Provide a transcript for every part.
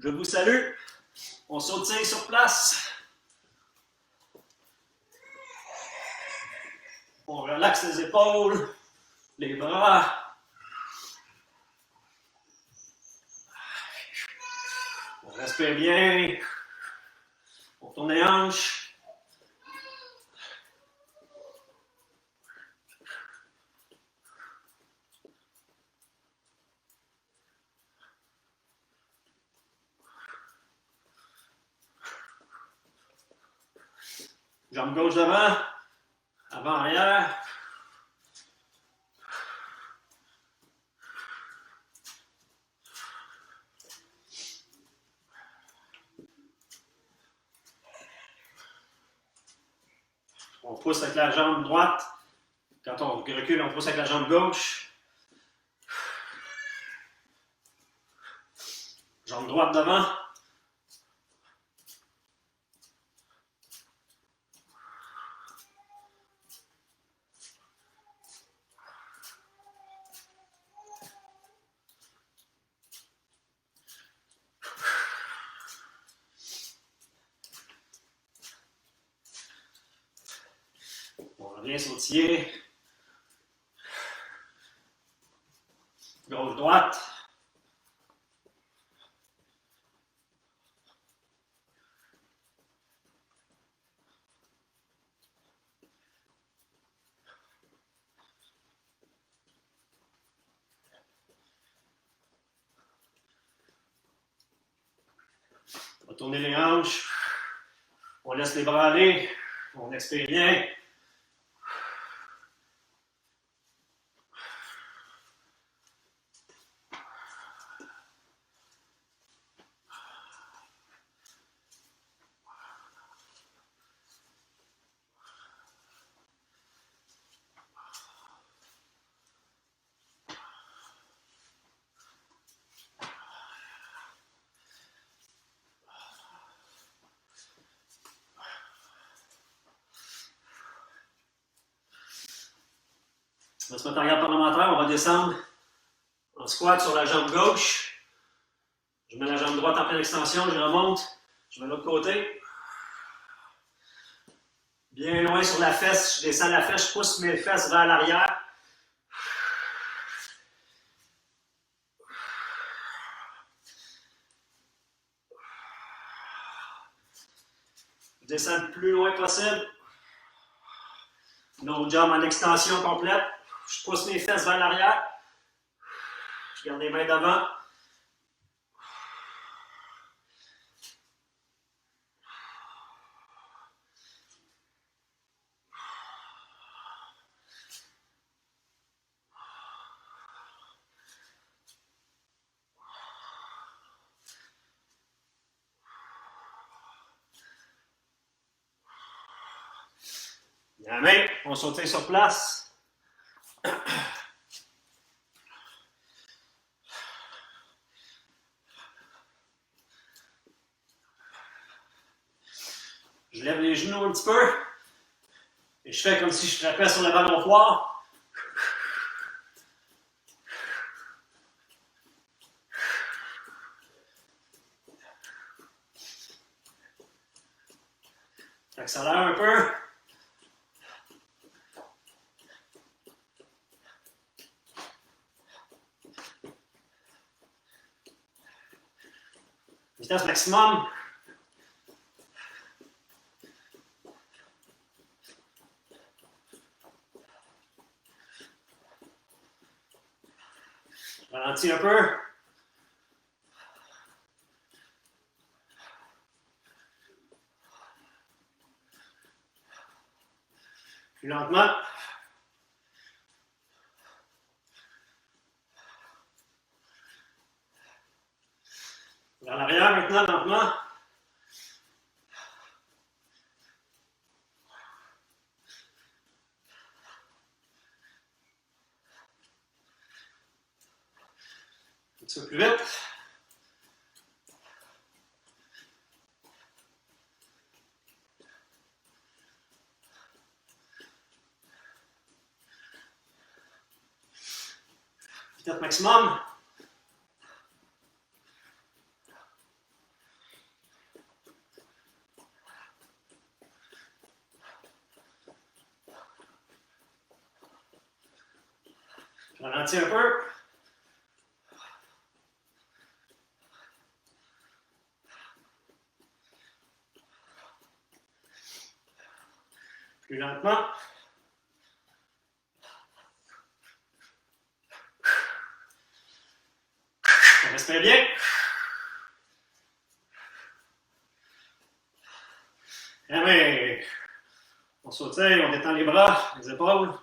Je vous salue. On sautille sur place. On relaxe les épaules, les bras. On respire bien. On tourne les hanches. Jambe gauche devant, avant-arrière. On pousse avec la jambe droite. Quand on recule, on pousse avec la jambe gauche. Jambe droite devant. On revient sautiller. Gauche-droite. On va tourner les hanches. On laisse les bras aller. On expire bien. On va se mettre en garde parlementaire, on va descendre en squat sur la jambe gauche. Je mets la jambe droite en pleine extension, je remonte, je mets l'autre côté. Bien loin sur la fesse, je descends la fesse, je pousse mes fesses vers l'arrière. Je descends le plus loin possible. No jump en extension complète. Je pousse mes fesses vers l'arrière. Je garde les mains devant. La main, on saute sur place. Je lève les genoux un petit peu. Et je fais comme si je frappais sur le ballonfoire. J'accélère un peu. Vitesse maximum. Ralentis un peu. Plus lentement. Vers l'arrière maintenant, lentement. Un petit peu plus vite. Vitesse maximum. Je ralentis un peu. Plus lentement. On respire bien. Et bien, on sautille, on détend les bras, les épaules.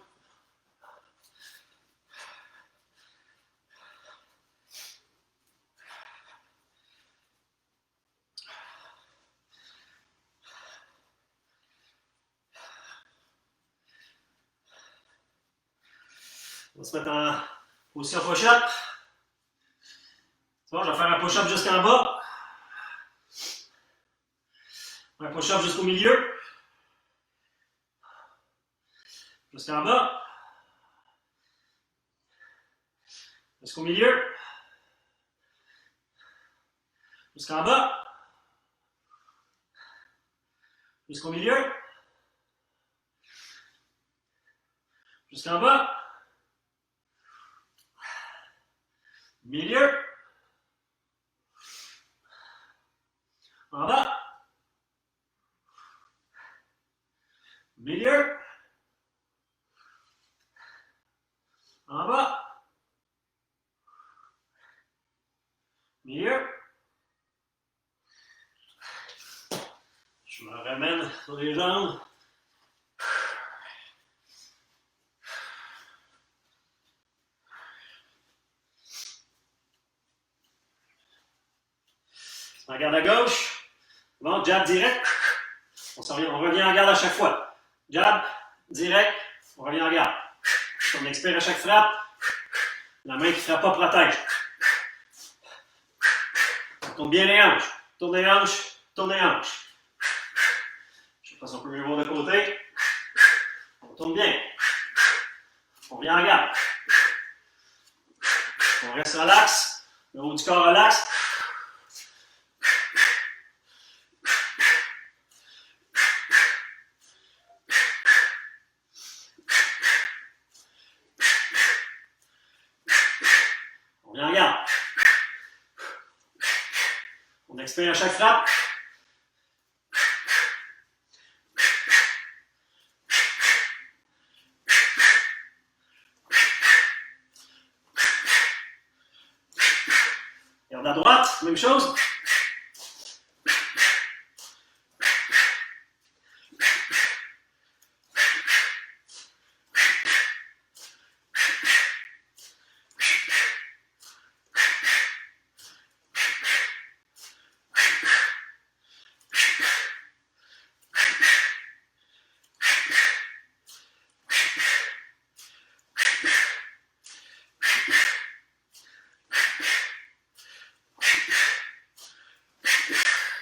On va se mettre en position push-up. Je vais faire un push-up jusqu'en bas. Un push-up jusqu'au milieu. Jusqu'en bas. Jusqu'au milieu. Jusqu'en bas. Jusqu'au milieu. Jusqu'en bas. Milieu. En bas. Milieu. En bas. Milieu. Je me ramène sur les jambes. En garde à gauche. Bon, jab direct. On revient en garde à chaque fois. Jab, direct, on revient en garde. On expire à chaque frappe. La main qui ne frappe pas protège. On tourne bien les hanches. Tourne les hanches, tourne les hanches. Je sais pas si on peut mieux voir de côté. On tourne bien. On revient en garde. On reste relax. Le haut du corps relax. On expire à chaque frappe. Garde à droite, même chose.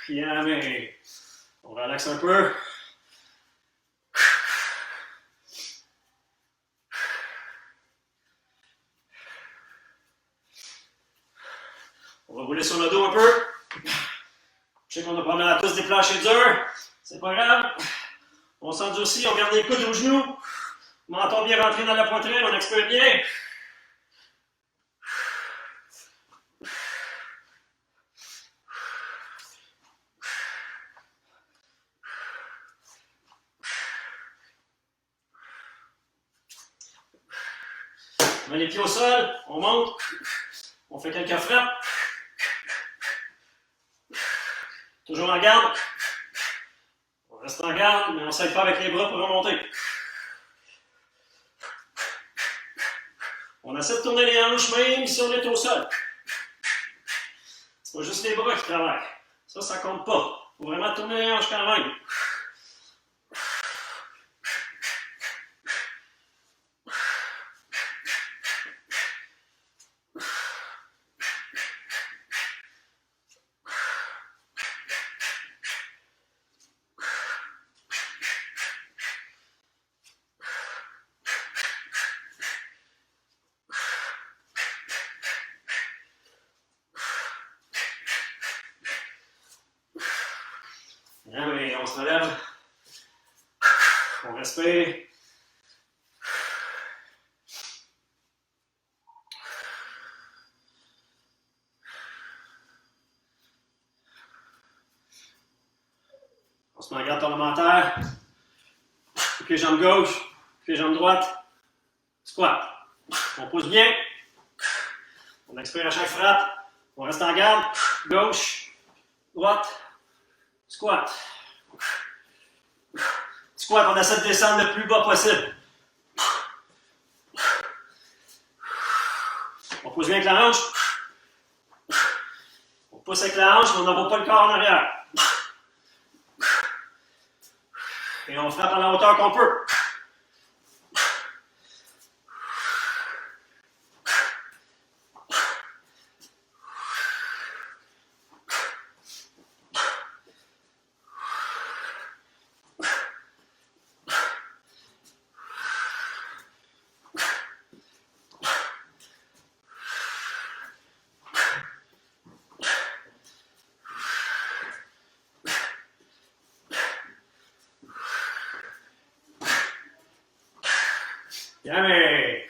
Bien, mais on relaxe un peu. On va rouler sur le dos un peu. Je sais qu'on a probablement tous des planchers durs. C'est pas grave. On s'endurcit, on garde les coudes aux genoux. Menton bien rentré dans la poitrine, on expire bien. On met les pieds au sol, on monte, on fait quelques frappes. Toujours en garde. On reste en garde, mais on ne s'aide pas avec les bras pour remonter. On essaie de tourner les hanches même si on est au sol. C'est pas juste les bras qui travaillent. Ça compte pas. Il faut vraiment tourner les hanches quand même. Bien, mais on se relève. On respire. se met en garde parlementaire. Pied jambe gauche, pied jambe droite. Squat. On pousse bien. On expire à chaque frappe. On reste en garde. Gauche, droite, squat. Squat, on essaie de descendre le plus bas possible. On pousse bien avec la hanche. On pousse avec la hanche, mais on n'envoie pas le corps en arrière. Et on frappe à la hauteur qu'on peut. Bien, mais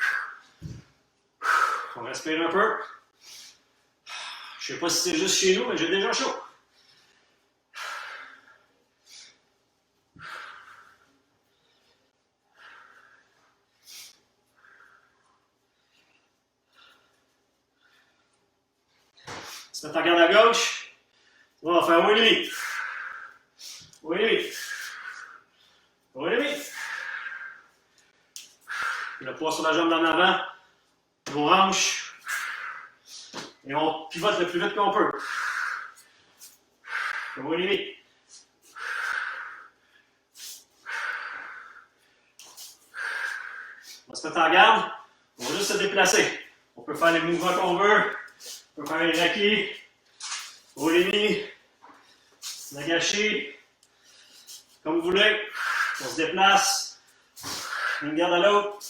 on respire un peu. Je ne sais pas si c'est juste chez nous, mais j'ai déjà chaud. Se mettre en garde à gauche. On va faire 1,5. 1,5. 1,5. Le poids sur la jambe d'en avant, nos hanches, et on pivote le plus vite qu'on peut. On va limiter. On va se mettre en garde, on va juste se déplacer. On peut faire les mouvements qu'on veut, on peut faire les raquis, au limite, l'agaché, comme vous voulez. On se déplace, une garde à l'autre.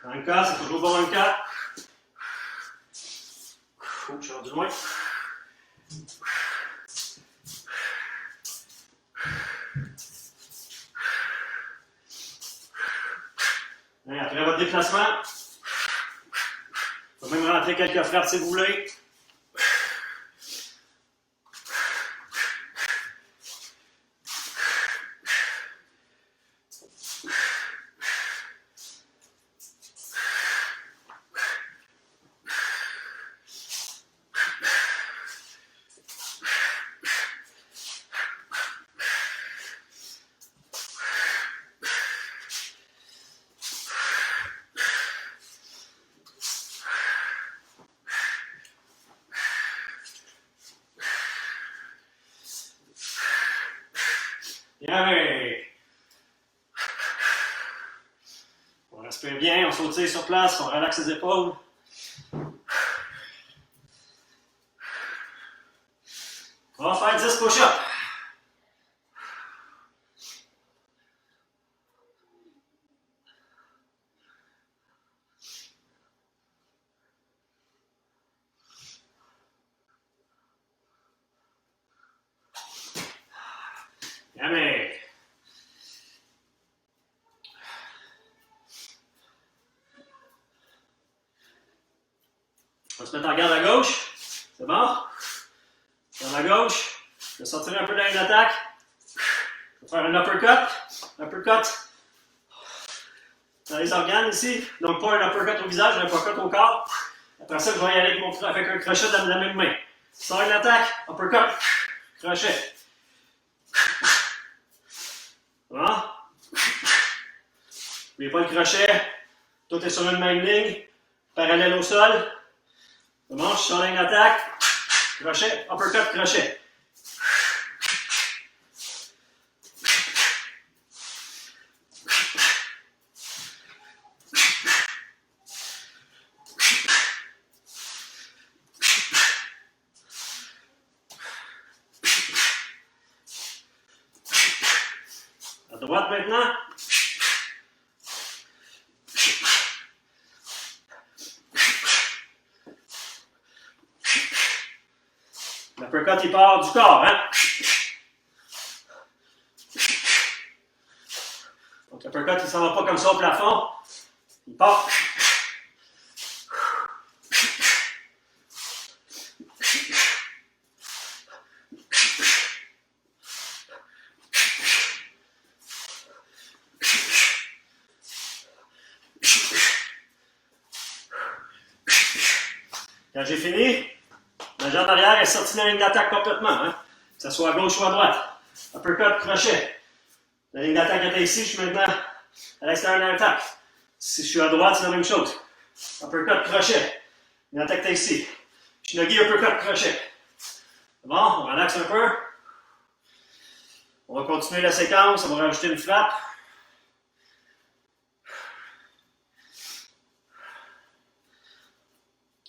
Dans le cas, c'est toujours bon dans le cas. Oh, je suis rendu loin. Et après votre déplacement, vous pouvez même rentrer quelques frappes si vous voulez. Bien, on respire bien, on sautille sur place, on relaxe les épaules. On va faire 10 push-ups. Bien, mais on va se mettre en garde à gauche. C'est bon? Garde à gauche. Je vais sortir un peu dans une attaque. Je vais faire un uppercut. Uppercut dans les organes ici. Donc pas un uppercut au visage, un uppercut au corps. Après ça, je vais y aller avec un crochet dans la même main. Sors une attaque, uppercut, crochet. Bon? N'oubliez pas le crochet. Tout est sur une même ligne, parallèle au sol. Bon, je sors une attaque, crochet, uppercut, crochet. À droite maintenant. L'uppercut, il part du corps, hein? L'uppercut, il s'en va pas comme ça au plafond. Il part. Quand j'ai fini, ma jambe arrière est sortie de la ligne d'attaque complètement, hein? Que ce soit à gauche ou à droite. Uppercut, crochet. La ligne d'attaque était ici, je suis maintenant à l'extérieur de l'attaque. Si je suis à droite, c'est la même chose. Uppercut, crochet. Ligne d'attaque était ici. Shinogi, uppercut, crochet. Bon, on relaxe un peu. On va continuer la séquence, on va rajouter une frappe.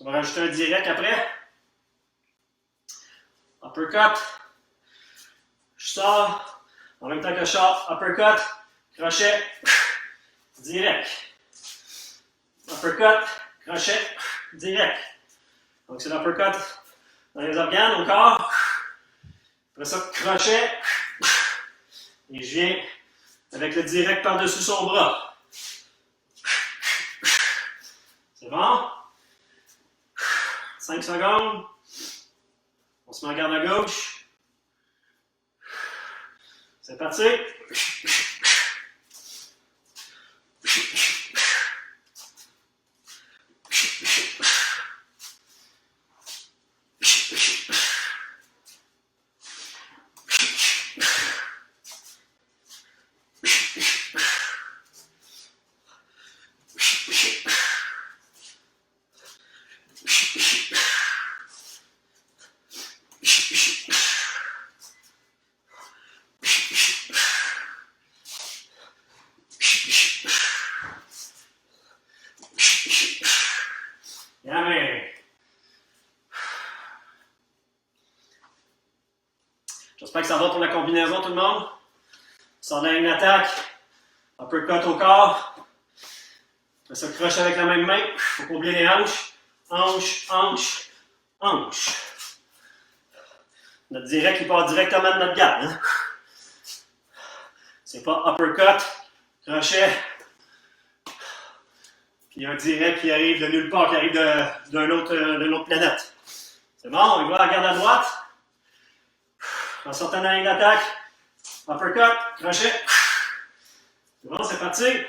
On va rajouter un direct après. Uppercut. Je sors. En même temps que je sors, uppercut, crochet, direct. Uppercut, crochet, direct. Donc c'est l'uppercut dans les organes, au corps. Après ça, crochet. Et je viens avec le direct par-dessus son bras. C'est bon? 5 secondes. On se met en garde à gauche. C'est parti. J'espère que ça va pour la combinaison, tout le monde. Sort de la ligne d'attaque. Uppercut au corps. Après ça, crochet avec la même main. Faut pas oublier les hanches. Hanche, hanche, hanche. Notre direct, il part directement de notre garde. Hein? C'est pas uppercut, crochet, puis un direct qui arrive de nulle part, qui arrive d'une autre planète. C'est bon, on va à la garde à droite. En sortant de la ligne d'attaque, uppercut, crochet. C'est bon, c'est parti.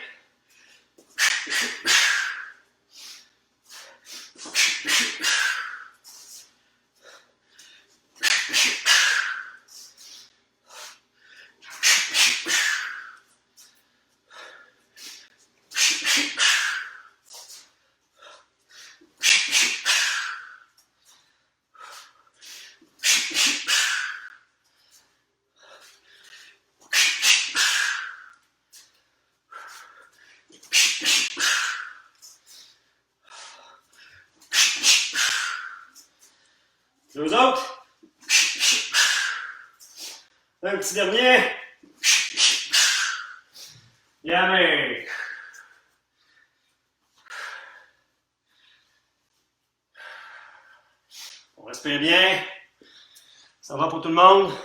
Deux autres. Un petit dernier. Yamé. On respire bien. Ça va pour tout le monde.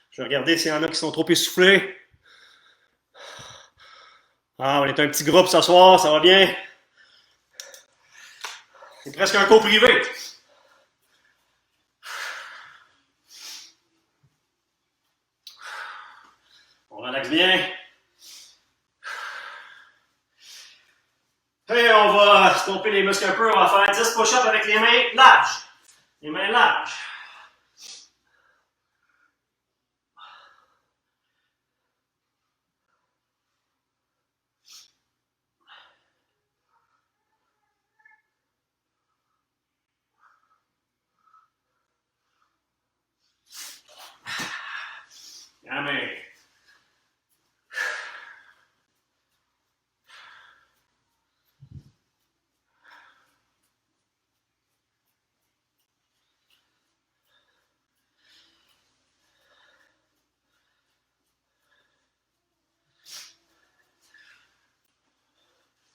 Je vais regarder s'il y en a qui sont trop essoufflés. Ah, on est un petit groupe ce soir, ça va bien. C'est presque un cours privé. On relaxe bien. Et on va se pomper les muscles un peu. On va faire 10 push-ups avec les mains larges. Les mains larges. Amen.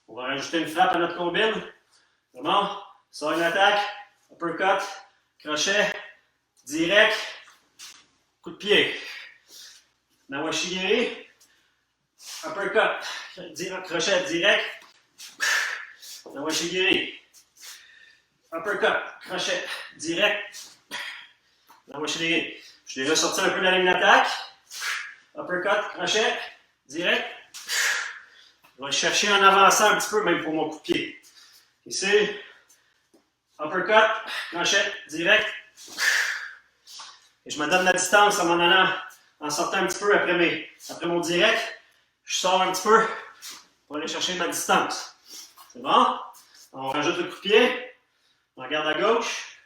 On va rajouter une frappe à notre combine. C'est bon? Sort une attaque, uppercut, crochet, direct, coup de pied. Nawashigiri. Uppercut. Crochet direct. Envoie chez Guéry. Uppercut. Crochet direct. Envoie chez Guéry. Je l'ai ressorti un peu de la ligne d'attaque. Uppercut. Crochet direct. Je vais chercher en avançant un petit peu, même pour mon coup de pied. Ici. Uppercut. Crochet direct. Et je me donne la distance en m'en allant, en sortant un petit peu après mon direct. Je sors un petit peu pour aller chercher ma distance. C'est bon? On rajoute le coup de pied. On regarde à gauche.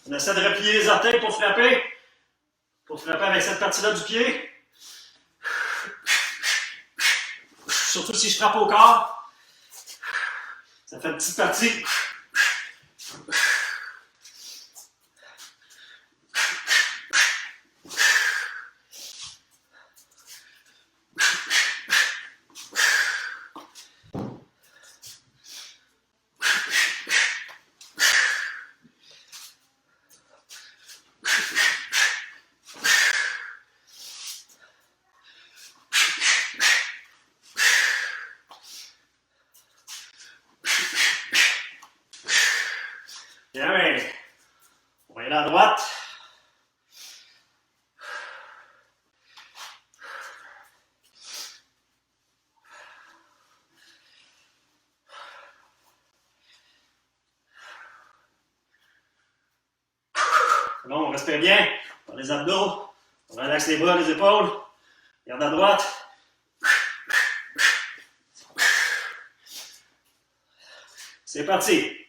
On essaie de replier les orteils pour frapper. Pour frapper avec cette partie-là du pied. Surtout si je frappe au corps. Ça fait une petite partie. Bien, on va aller à droite. C'est bon, on respire bien par les abdos. On relaxe les bras, les épaules. Garde à droite. C'est parti.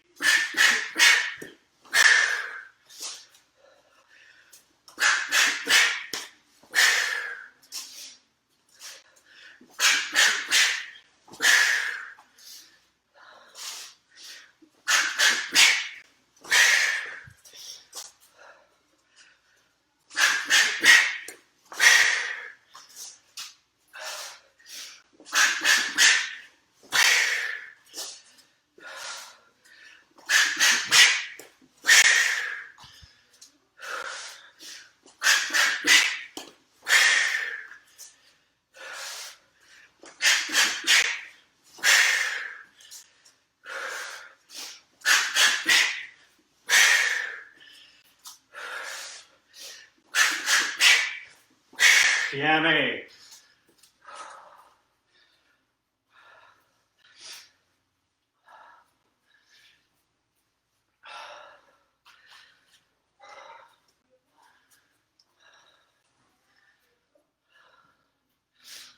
Bien, mais.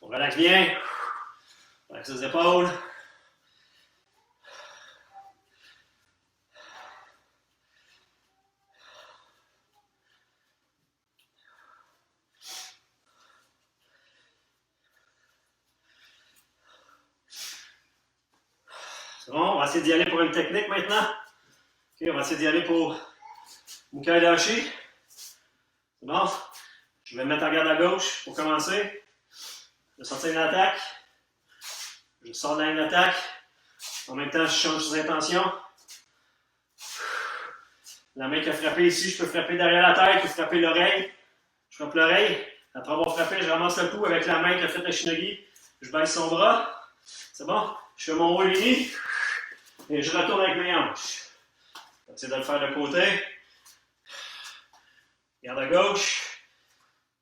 On relaxe bien. On relaxe les épaules. C'est bon, on va essayer d'y aller pour une technique maintenant. Ok, on va essayer d'y aller pour Mukai Dashi. C'est bon? Je vais me mettre en garde à gauche pour commencer. Je vais sortir une attaque. Je sors de la ligne d'attaque. En même temps, je change d'intention. La main qui a frappé ici, je peux frapper derrière la tête ou frapper l'oreille. Je frappe l'oreille. Après avoir frappé, je ramasse le coup avec la main qui a fait le shinogi. Je baisse son bras. C'est bon? Je fais mon haut uni. Et je retourne avec mes hanches. J'essaie de le faire de côté. Garde à gauche.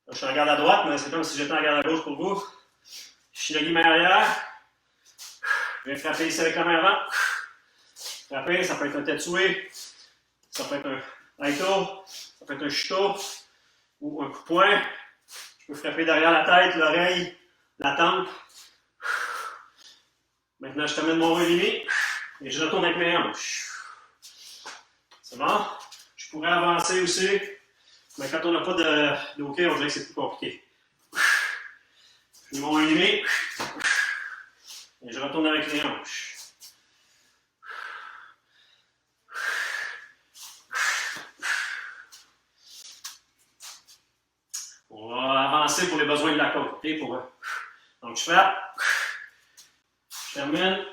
Là, je suis en garde à droite, mais c'est comme si j'étais en garde à gauche pour vous. Shinogi main arrière. Je viens frapper ici avec la main avant. Frapper, ça peut être un tetsué. Ça peut être un aito. Ça peut être un shito. Ou un coup de poing. Je peux frapper derrière la tête, l'oreille, la tempe. Maintenant, je termine mon relevé et je retourne avec mes hanches. C'est bon? Je pourrais avancer aussi, mais quand on n'a pas de hockey, on dirait que c'est plus compliqué. Je fais mon relevé et je retourne avec les hanches. On va avancer pour les besoins de la côte. Okay? Donc, je frappe. Je termine.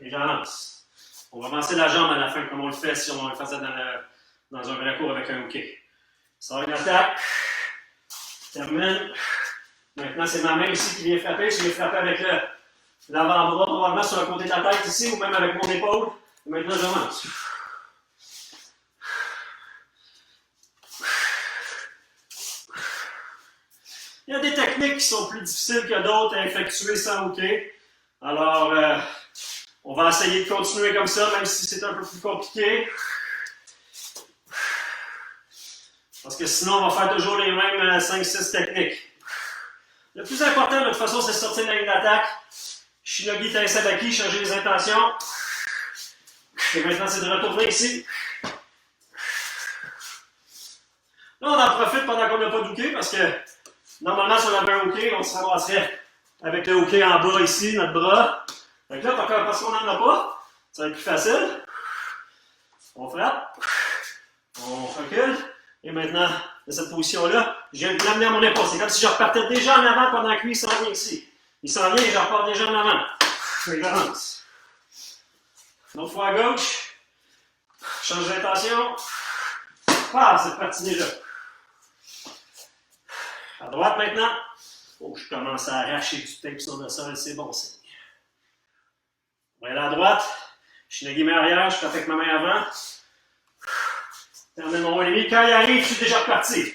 Et j'avance. On va avancer la jambe à la fin, comme on le fait si on le faisait dans un vrai cours avec un hockey. Sors une attaque. Termine. Maintenant, c'est ma main ici qui vient frapper. Je vais frapper avec l'avant-bras, probablement sur le côté de la tête ici, ou même avec mon épaule. Et maintenant, j'avance. Il y a des techniques qui sont plus difficiles que d'autres à effectuer sans hockey. Alors, on va essayer de continuer comme ça, même si c'est un peu plus compliqué. Parce que sinon, on va faire toujours les mêmes 5-6 techniques. Le plus important, de toute façon, c'est de sortir de la ligne d'attaque. Shinogi Tai Sabaki, changer les intentions. Et maintenant, c'est de retourner ici. Là, on en profite pendant qu'on n'a pas d'hockey, parce que normalement, si on avait un hockey, on se ramasserait avec le hockey en bas ici, notre bras. Donc là, parce qu'on n'en a pas, ça va être plus facile. On frappe. On recule. Et maintenant, de cette position-là, je viens de l'amener à mon épaule. C'est comme si je repartais déjà en avant pendant que lui, il s'en vient ici. Il s'en vient et je repars déjà en avant. Et j'avance. Une autre fois à gauche. Change d'intention. Ah, c'est parti déjà. À droite maintenant. Oh, je commence à arracher du tape sur le sol, c'est bon signe. On va aller à droite. Shinogi main arrière, je frappe avec ma main avant. Termine mon ennemi. Quand il arrive, je suis déjà reparti.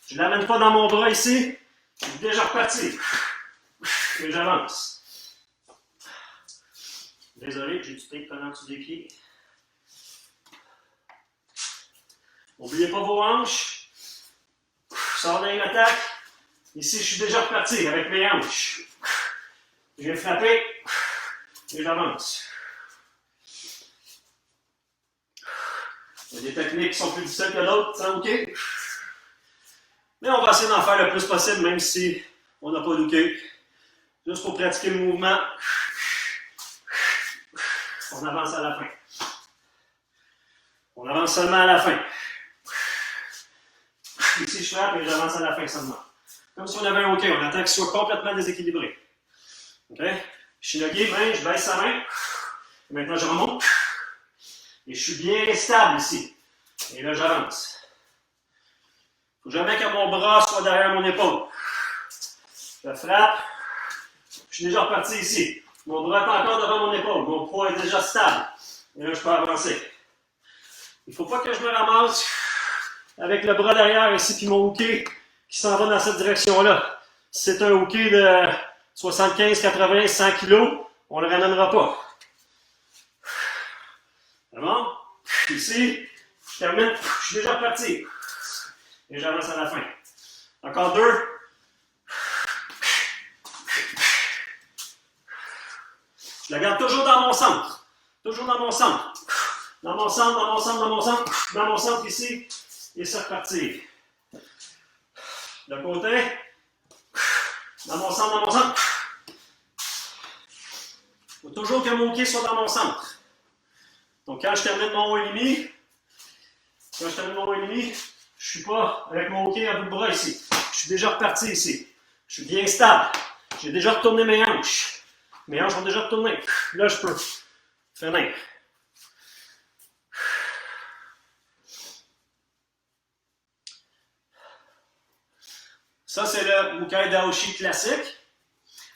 Je ne l'amène pas dans mon bras ici. Je suis déjà reparti. Et j'avance. Désolé, j'ai du tape pendant tous les pieds. N'oubliez pas vos hanches. Je sors d'une attaque. Ici, je suis déjà reparti avec mes hanches. Je vais frapper. Et j'avance. Il y a des techniques qui sont plus difficiles que d'autres, c'est OK. Mais on va essayer d'en faire le plus possible, même si on n'a pas d'hockey. Juste pour pratiquer le mouvement. On avance à la fin. On avance seulement à la fin. Ici, je frappe et j'avance à la fin seulement. Comme si on avait un hockey, on attend qu'il soit complètement déséquilibré. OK? Shinogi, main, je baisse sa main. Et maintenant, je remonte. Et je suis bien stable ici. Et là, j'avance. Il ne faut jamais que mon bras soit derrière mon épaule. Je frappe. Je suis déjà reparti ici. Mon bras est encore devant mon épaule. Mon poids est déjà stable. Et là, je peux avancer. Il ne faut pas que je me ramasse avec le bras derrière ici, puis mon hockey qui s'en va dans cette direction-là. Si c'est un hockey de 75, 80, 100 kg, on ne le ramènera pas. C'est bon? Ici, je termine, je suis déjà reparti. Et j'avance à la fin. Encore deux. Je la garde toujours dans mon centre. Toujours dans mon centre. Dans mon centre, dans mon centre, dans mon centre. Dans mon centre ici. Et c'est reparti. De côté. Dans mon centre, dans mon centre. Il faut toujours que mon hockey soit dans mon centre. Donc, quand je termine mon haut ennemi, je ne suis pas avec mon hockey à bout de bras ici. Je suis déjà reparti ici. Je suis bien stable. J'ai déjà retourné mes hanches. Mes hanches sont déjà retournées. Là, je peux finir. Ça, c'est le Mukai Daoshi classique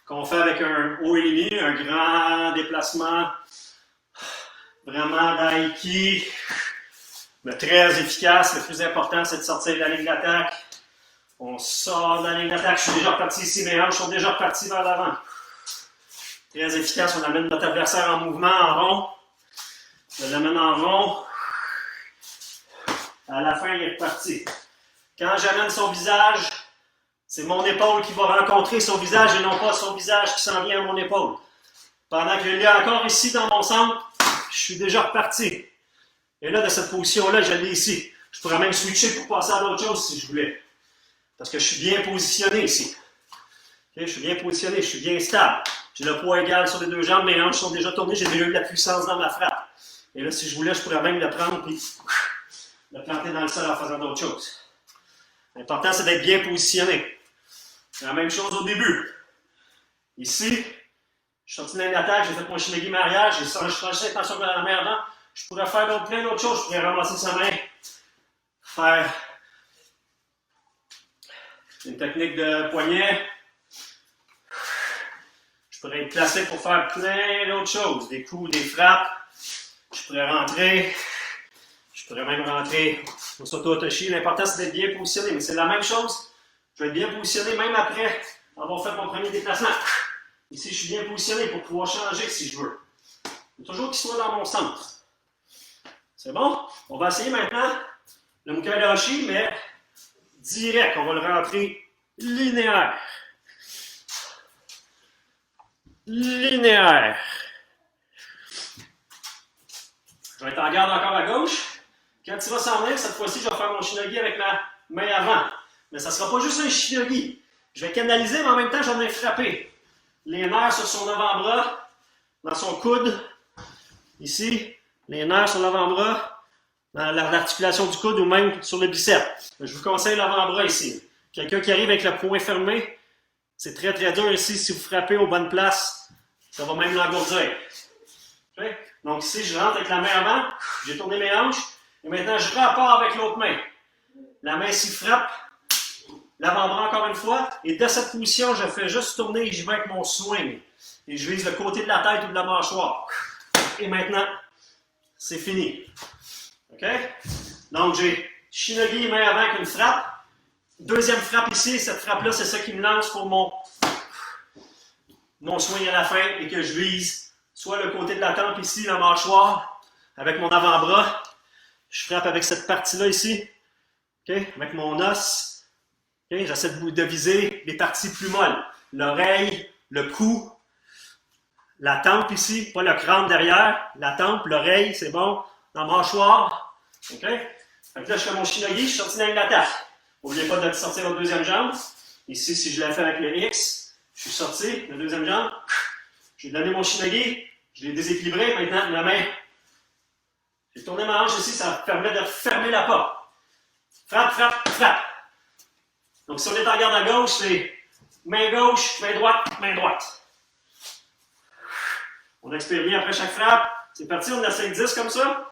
qu'on fait avec un haut ennemi, un grand déplacement. Vraiment d'aiki, mais très efficace. Le plus important, c'est de sortir de la ligne d'attaque. On sort de la ligne d'attaque. Je suis déjà reparti ici. Mes hanches sont déjà reparties vers l'avant. Très efficace. On amène notre adversaire en mouvement, en rond. Je l'amène en rond. À la fin, il est reparti. Quand j'amène son visage, c'est mon épaule qui va rencontrer son visage et non pas son visage qui s'en vient à mon épaule. Pendant que je l'ai encore ici dans mon centre, je suis déjà reparti. Et là, de cette position-là, je l'ai ici. Je pourrais même switcher pour passer à d'autres choses si je voulais. Parce que je suis bien positionné ici. Okay? Je suis bien positionné, je suis bien stable. J'ai le poids égal sur les deux jambes, mes hanches sont déjà tournées, j'ai déjà eu de la puissance dans ma frappe. Et là, si je voulais, je pourrais même le prendre et le planter dans le sol en faisant d'autres choses. L'important, c'est d'être bien positionné. C'est la même chose au début. Ici, Je suis sorti dans une attaque, j'ai fait mon shinagi mariage, j'ai changé l'intention de la main avant. Je pourrais faire plein d'autres choses. Je pourrais ramasser sa main, faire une technique de poignet. Je pourrais être placé pour faire plein d'autres choses. Des coups, des frappes. Je pourrais rentrer. Je pourrais même rentrer au Soto-Otoshi. L'important, c'est d'être bien positionné. Mais c'est la même chose. Je vais être bien positionné même après avoir fait mon premier déplacement. Ici, je suis bien positionné pour pouvoir changer si je veux. Il faut toujours qu'il soit dans mon centre. C'est bon? On va essayer maintenant le Mukaidashi, mais direct. On va le rentrer linéaire. Linéaire. Je vais être en garde encore à gauche. Quand il va s'en venir, cette fois-ci, je vais faire mon shinagi avec ma main avant. Mais ça ne sera pas juste un shinagi. Je vais canaliser, mais en même temps, je vais venir frapper. Les nerfs sur son avant-bras, dans son coude. Ici, les nerfs sur l'avant-bras, dans l'articulation du coude ou même sur le biceps. Je vous conseille l'avant-bras ici. Quelqu'un qui arrive avec le poing fermé, c'est très très dur ici. Si vous frappez aux bonnes places, ça va même l'engourdir. Okay? Donc ici, je rentre avec la main avant, j'ai tourné mes hanches, et maintenant je repars avec l'autre main. La main ici frappe, l'avant-bras encore une fois, et de cette position, je fais juste tourner et je vais avec mon swing. Et je vise le côté de la tête ou de la mâchoire. Et maintenant, c'est fini. OK? Donc j'ai shinagi, main avant avec une frappe. Deuxième frappe ici, cette frappe-là, c'est ça qui me lance pour mon swing à la fin et que je vise soit le côté de la tempe ici, la mâchoire, avec mon avant-bras. Je frappe avec cette partie-là ici, okay? Avec mon os. Okay? J'essaie de viser les parties plus molles. L'oreille, le cou, la tempe ici, pas le crâne derrière. La tempe, l'oreille, c'est bon. La mâchoire. Okay? Fait que là, je fais mon shinagi, je suis sorti dans une attaque. N'oubliez pas de sortir la deuxième jambe. Ici, si je l'ai fait avec le X, je suis sorti, la deuxième jambe. J'ai donné mon shinagi, je l'ai déséquilibré. Maintenant, la main. J'ai tourné ma hanche ici, ça permet de fermer la porte. Frappe, frappe, frappe. Donc, si on est en garde à gauche, c'est main gauche, main droite, main droite. On expire bien après chaque frappe. C'est parti, on a 5-10 comme ça.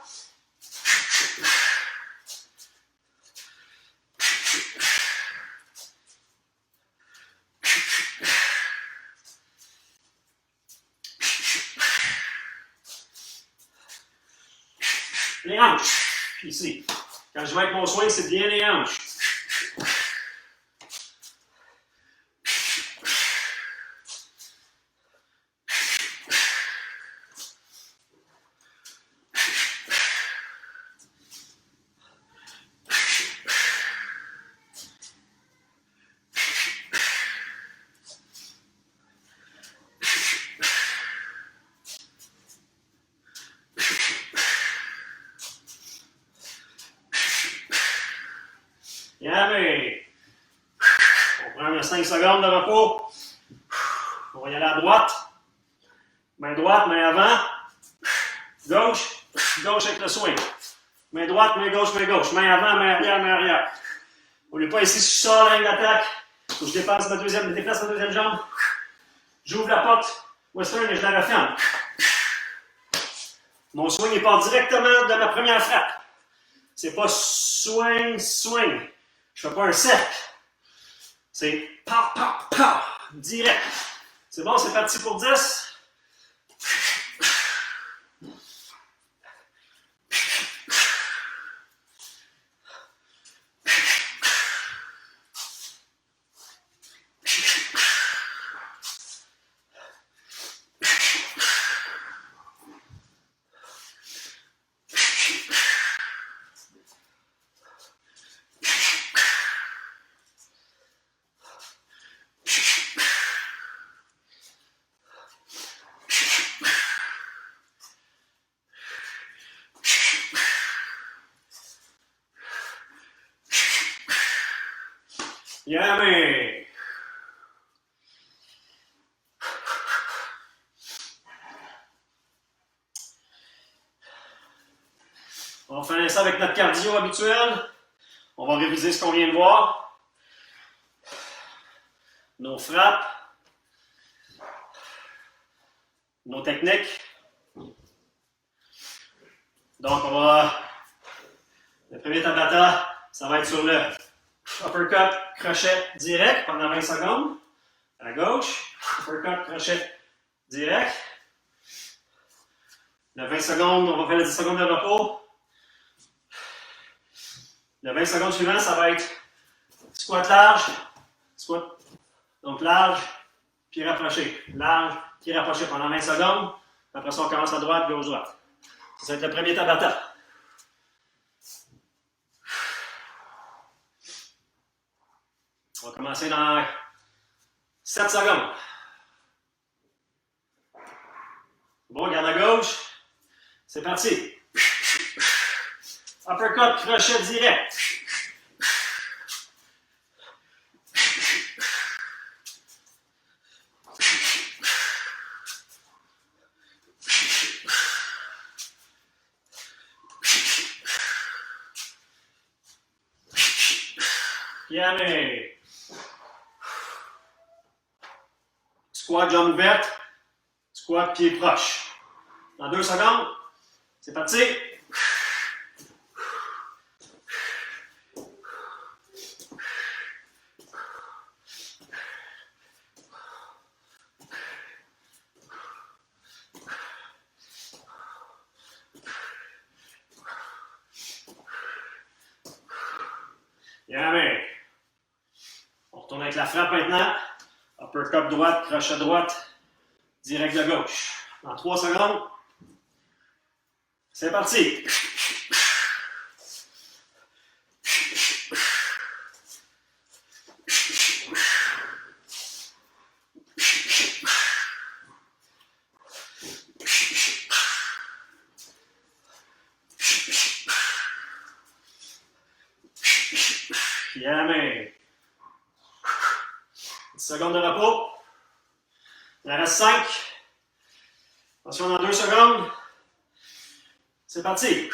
Les hanches, ici. Quand je vais avec mon swing, c'est bien les hanches. Bien, mais on prend 5 secondes de repos. On va y aller à droite. Main droite, main avant. Gauche, gauche avec le swing. Main droite, main gauche, main gauche. Main avant, main arrière, main arrière. N'oubliez pas ici, si je sors la ligne d'attaque, faut que je dépasse ma deuxième jambe. J'ouvre la porte western et je la referme. Mon swing il part directement de ma première frappe. C'est pas swing, swing. Je fais pas un cercle. C'est pa, pa, pa. Direct. C'est bon, c'est parti pour 10. Yummy! On va faire ça avec notre cardio habituel. On va réviser ce qu'on vient de voir. Nos frappes. nos techniques. Donc, on va. Le premier Tabata, ça va être sur le uppercut, crochet direct pendant 20 secondes. À gauche, uppercut, crochet direct. Le 20 secondes, on va faire les 10 secondes de repos. Le 20 secondes suivant, ça va être squat large, squat, donc large, puis rapproché. Large, puis rapproché pendant 20 secondes. Après ça, on commence à droite, gauche, droite. Ça va être le premier Tabata. On va commencer dans 7 secondes. Bon, garde à gauche. C'est parti. Uppercut, crochet direct. Yamé. Squat, jambe ouverte. Squat, pied proche. Dans 2 secondes. C'est parti. Yamé. On retourne avec la frappe maintenant. Uppercut droite, crochet droite, direct de gauche. Dans 3 secondes. C'est parti. Yamé. 10 secondes de repos. Il en reste 5. Attention dans 2 secondes. C'est parti.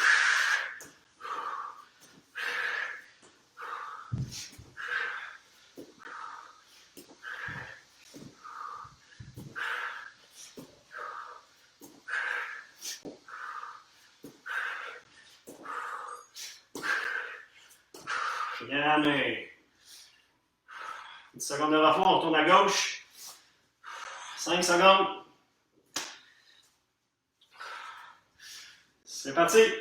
Yamé. 10 secondes de repos, on tourne à gauche. 5 secondes. C'est parti.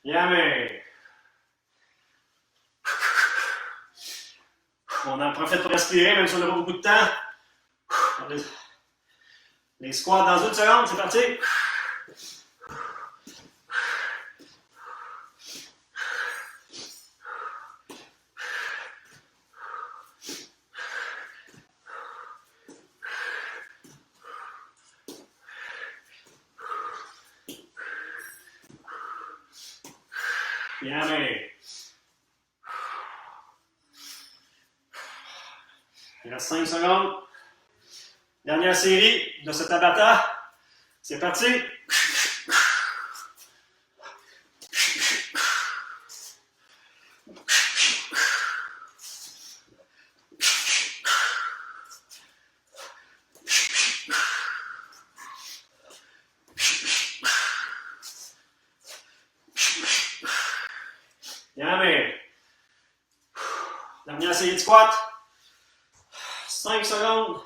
Yamé. On en profite pour respirer, même si on n'a pas beaucoup de temps. Les squats dans 1 seconde, c'est parti. Yamé. Il reste 5 secondes. Dernière série de ce Tabata. C'est parti. Yamé. Dernière série de squat. 5 secondes.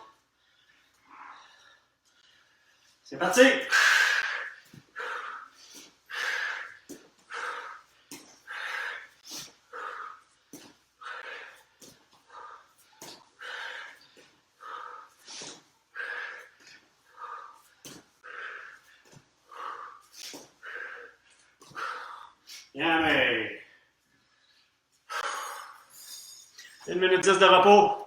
C'est parti. Yamé. 1 minute 10 de repos.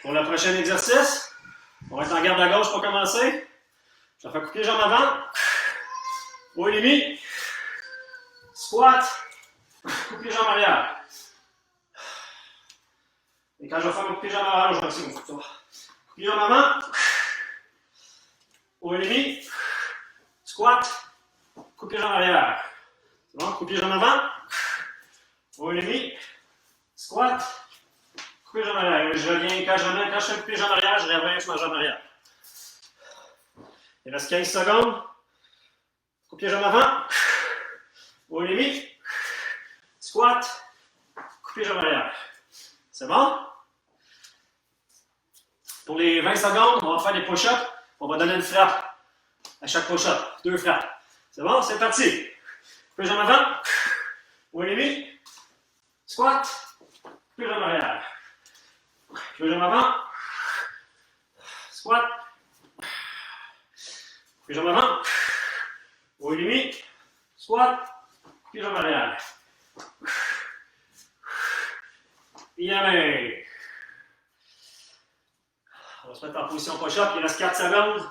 Pour le prochain exercice, On va être en garde à gauche pour commencer. Je vais faire couper les jambes avant. Haut et demi. Squat. Coupe les jambes arrière. Et quand je vais faire couper les jambes arrière, je vais aussi couper les jambes avant. Haut et demi. Squat. Coupe les jambes arrière. C'est bon? Coupe les jambes avant. Haut et demi. Squat. Coupe les jambes arrière. Je reviens. Quand je fais couper les jambes arrière, je reviens sur ma jambe arrière. Il reste 15 secondes. Coupe les jambes avant. Haut et demi. Squat. Coupe les jambes arrière. C'est bon? Pour les 20 secondes, on va faire des push-ups. On va donner une frappe à chaque push-up. 2 frappes. C'est bon? C'est parti. Coupe les jambes avant. Haut et demi. Squat. Coupe les jambes arrière. Coupe les jambes avant. Squat. Coupe les jambes avant. Haut et demi. Squat. Coupe les jambes arrière. Bien. On va se mettre en position push-up. Il reste 4 secondes.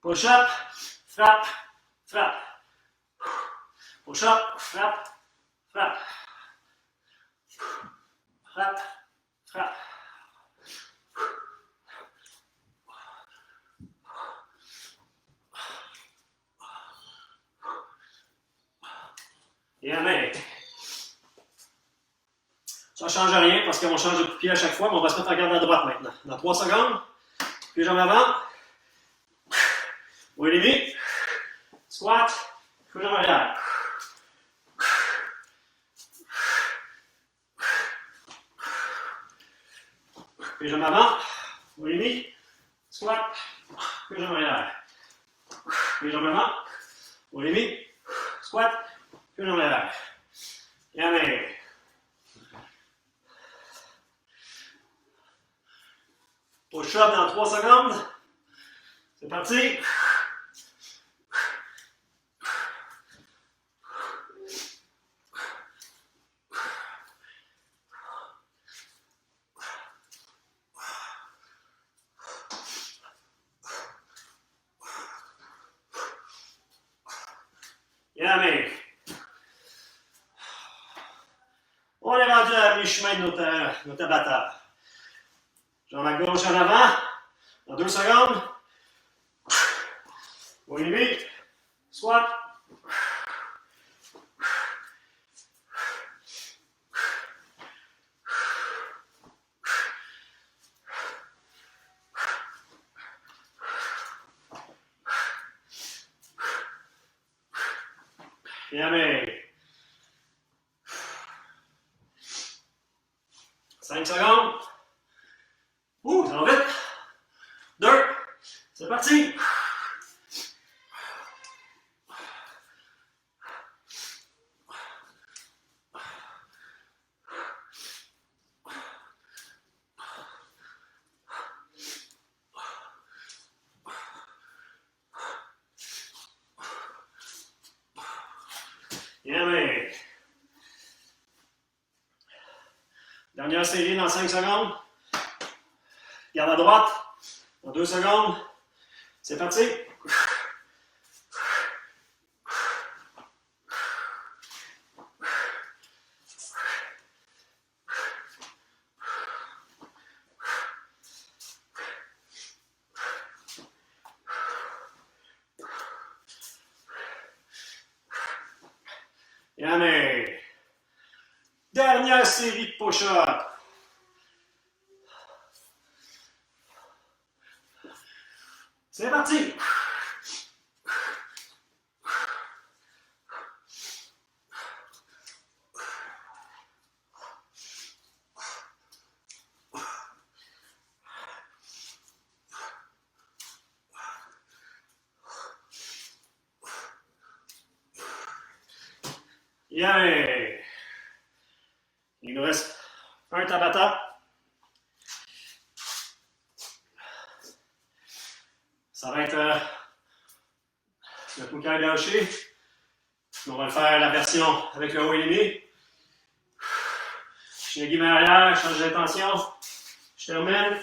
Push-up. Frappe. Frappe. Push-up. Frappe. Frappe. Frappe. Frappe. Bien. Ça ne change rien parce qu'on change de coup de pied à chaque fois, mais on va se mettre en garde à droite maintenant. Dans 3 secondes, puis jambes avant. Haut et demi. Squat. Puis jambes arrière. Puis jambes avant. Haut et demi. Squat. Puis jambes arrière. Puis jambes avant. Haut et demi. Squat. Puis jambes arrière. Bien. Push-up dans 3 secondes. C'est parti. Bien. On est rendu à mi-chemin de notre abatteur. Jambe à gauche en avant. Dans 2 secondes. Haut et demi. Squat. Bien. 5 secondes. Ça va vite. 2. C'est parti. Bien. Dernière série dans 5 secondes. Garde à droite. Dans 2 secondes. C'est parti. Bien. Dernière série de push-up. C'est parti! Bien! Il nous reste un Tabata. Ça va être le poker gaucher. On va le faire la version avec le haut et demi. Je suis guillemets arrière, je change d'intention. Je termine.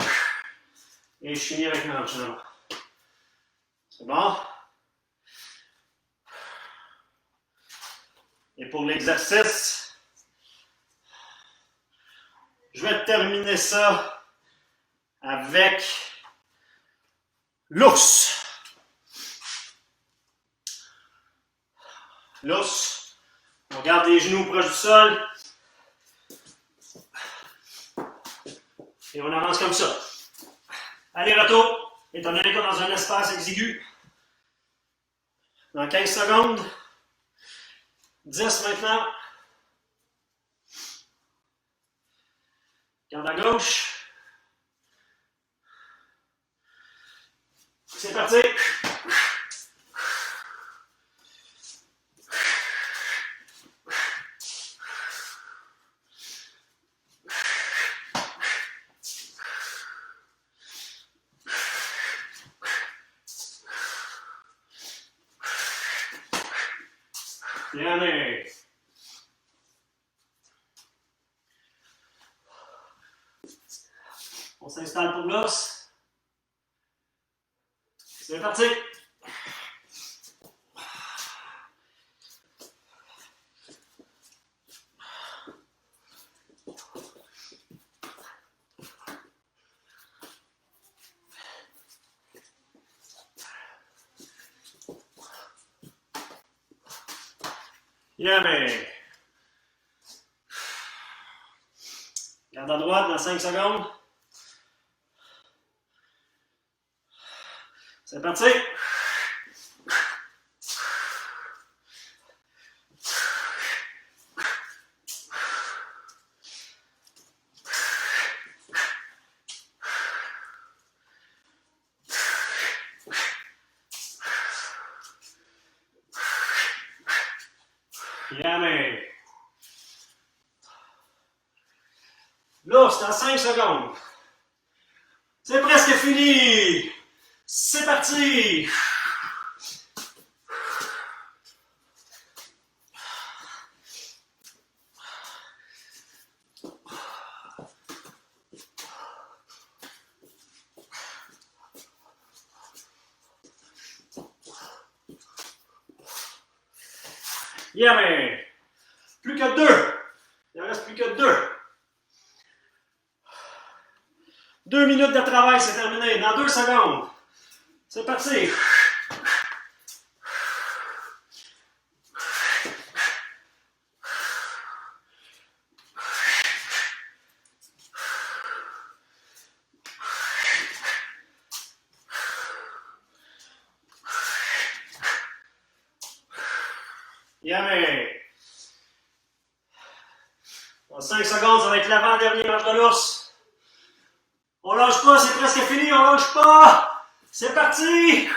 Et je finis avec ma hanche en avant. C'est bon? Et pour l'exercice, je vais terminer ça avec l'ours. L'ours, on garde les genoux proches du sol. Et on avance comme ça. Aller-retour, étant donné qu'on est dans un espace exigu. Dans 15 secondes. 10 maintenant. Garde à gauche. C'est parti. Bien allé. On s'installe pour l'os. C'est parti. Bien, mais. Garde à droite dans 5 secondes. C'est parti. Bien, mais. Là, c'est dans 5 secondes. C'est presque fini. C'est parti. Yeah, mais plus que 2. Il en reste plus que 2. 2 minutes de travail, c'est terminé. Dans 2 secondes. C'est parti. Yeah, mais dans 5 secondes, ça va être l'avant-dernier marche de l'ours. On lâche pas, c'est presque fini, on lâche pas. C'est parti.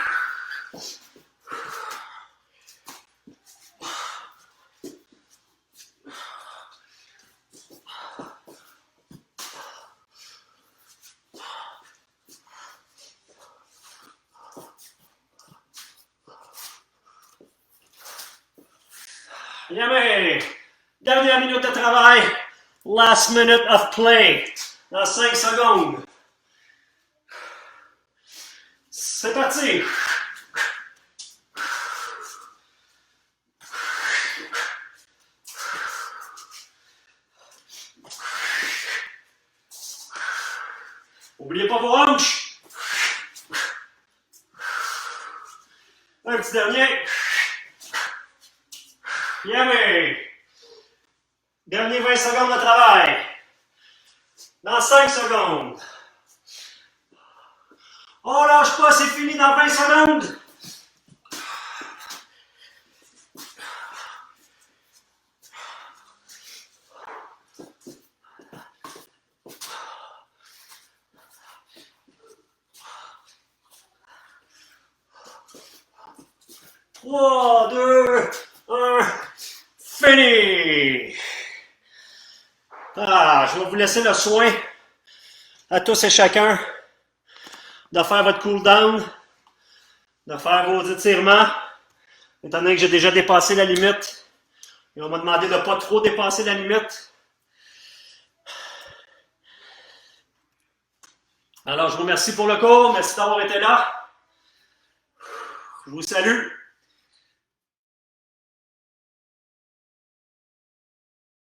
Yeah, mais dernière minute de travail. Last minute of play. Dans 5 secondes. C'est parti. N'oubliez pas vos hanches. Un petit dernier. Yeah, mais dernier 20 secondes de travail. Dans 5 secondes. On lâche pas, c'est fini dans 20 secondes. Trois, deux, un, fini! Je vais vous laisser le soin à tous et chacun de faire votre cool down, de faire vos étirements, étant donné que j'ai déjà dépassé la limite. Et on m'a demandé de ne pas trop dépasser la limite. Alors, je vous remercie pour le cours. Merci d'avoir été là. Je vous salue.